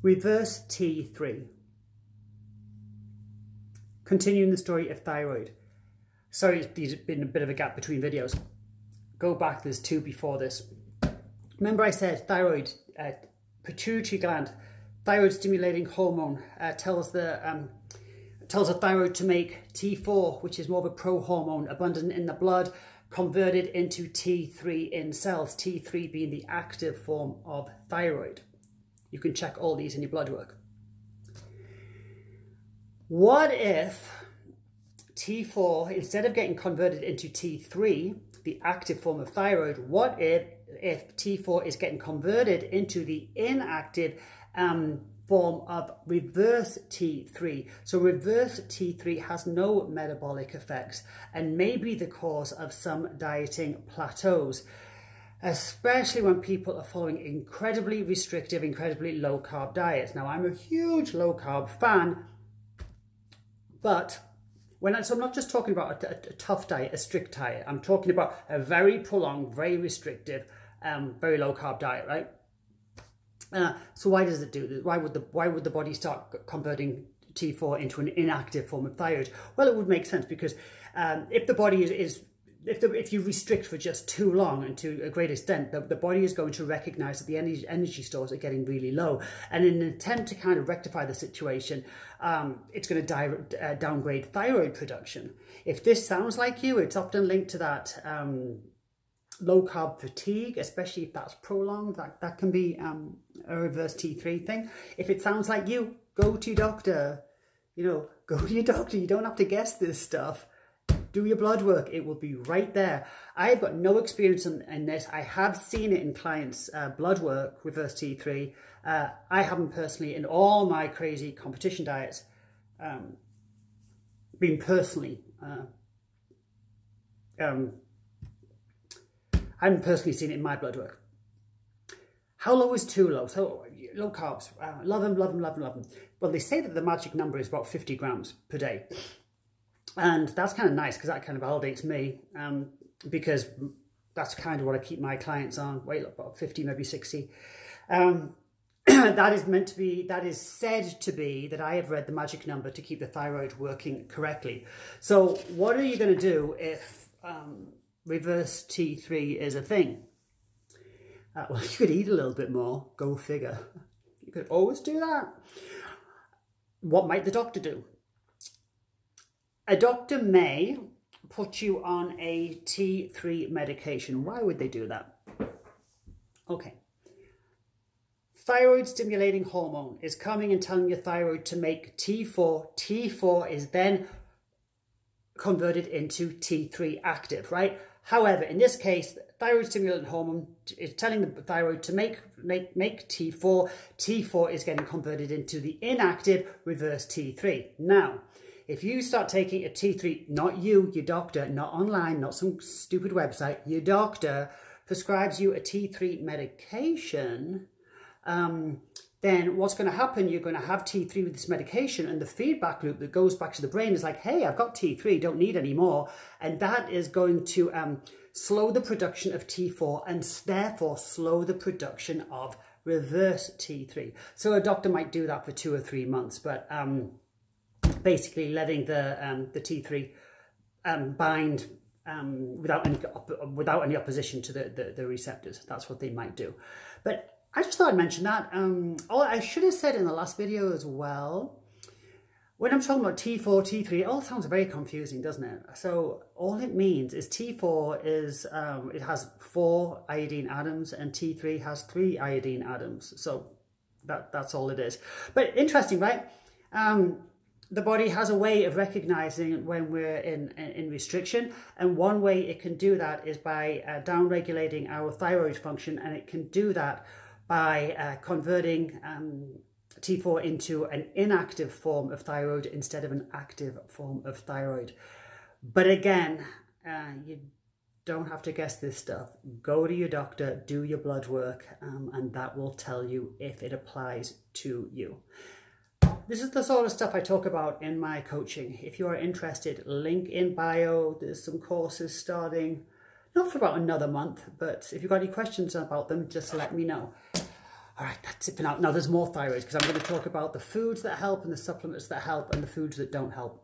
Reverse T3. Continuing the story of thyroid. Sorry, there's been a bit of a gap between videos. Go back, there's two before this. Remember I said thyroid, pituitary gland, thyroid stimulating hormone tells the thyroid to make T4, which is more of a pro-hormone, abundant in the blood, converted into T3 in cells, T3 being the active form of thyroid. You can check all these in your blood work. What if T4, instead of getting converted into T3, the active form of thyroid, what if T4 is getting converted into the inactive form of reverse T3? So reverse T3 has no metabolic effects and may be the cause of some dieting plateaus, especially when people are following incredibly restrictive, incredibly low carb diets. Now, I'm a huge low carb fan, but so I'm not just talking about a tough diet, a strict diet. I'm talking about a very prolonged, very restrictive, very low carb diet, right? So why does it do this? Why would the body start converting T4 into an inactive form of thyroid? Well, it would make sense because if the body if you restrict for just too long and to a great extent, the body is going to recognize that the energy stores are getting really low. And in an attempt to kind of rectify the situation, it's going to downgrade thyroid production. If this sounds like you, it's often linked to that low carb fatigue, especially if that's prolonged. That can be a reverse T3 thing. If it sounds like you, go to your doctor. You know, go to your doctor. You don't have to guess this stuff. Do your blood work. It will be right there. I've got no experience in this. I have seen it in clients' blood work, reverse T3. I haven't personally, in all my crazy competition diets, been personally, I haven't personally seen it in my blood work. How low is too low? So low carbs, love them, love them, love them, love them. Well, they say that the magic number is about 50 grams per day. And that's kind of nice because that kind of validates me because that's kind of what I keep my clients on, weight about 50, maybe 60. That is meant to be, that is said to be that I have read the magic number to keep the thyroid working correctly. So what are you going to do if reverse T3 is a thing? Well, you could eat a little bit more, go figure. You could always do that. What might the doctor do? A doctor may put you on a T3 medication. Why would they do that? Okay. Thyroid stimulating hormone is coming and telling your thyroid to make T4. T4 is then converted into T3 active, right? However, in this case, thyroid stimulating hormone is telling the thyroid to make T4. T4 is getting converted into the inactive reverse T3. Now, if you start taking a T3, not you, your doctor, not online, not some stupid website, your doctor prescribes you a T3 medication, then what's going to happen, you're going to have T3 with this medication, and the feedback loop that goes back to the brain is like, hey, I've got T3, don't need any more. And that is going to slow the production of T4 and therefore slow the production of reverse T3. So a doctor might do that for 2 or 3 months, but basically letting the T3 bind without any opposition to the receptors. That's what they might do. But I just thought I'd mention that. Oh, I should have said in the last video as well, when I'm talking about T4, T3, it all sounds very confusing, doesn't it? So all it means is T4 is, it has 4 iodine atoms and T3 has 3 iodine atoms. So that's all it is. But interesting, right? The body has a way of recognizing when we're in restriction, and one way it can do that is by downregulating our thyroid function, and it can do that by converting T4 into an inactive form of thyroid instead of an active form of thyroid. But again, you don't have to guess this stuff. Go to your doctor, do your blood work, and that will tell you if it applies to you. This is the sort of stuff I talk about in my coaching. If you are interested, link in bio. There's some courses starting, not for about another month, but if you've got any questions about them, just let me know. All right, that's it for now. Now there's more thyroid because I'm going to talk about the foods that help and the supplements that help and the foods that don't help.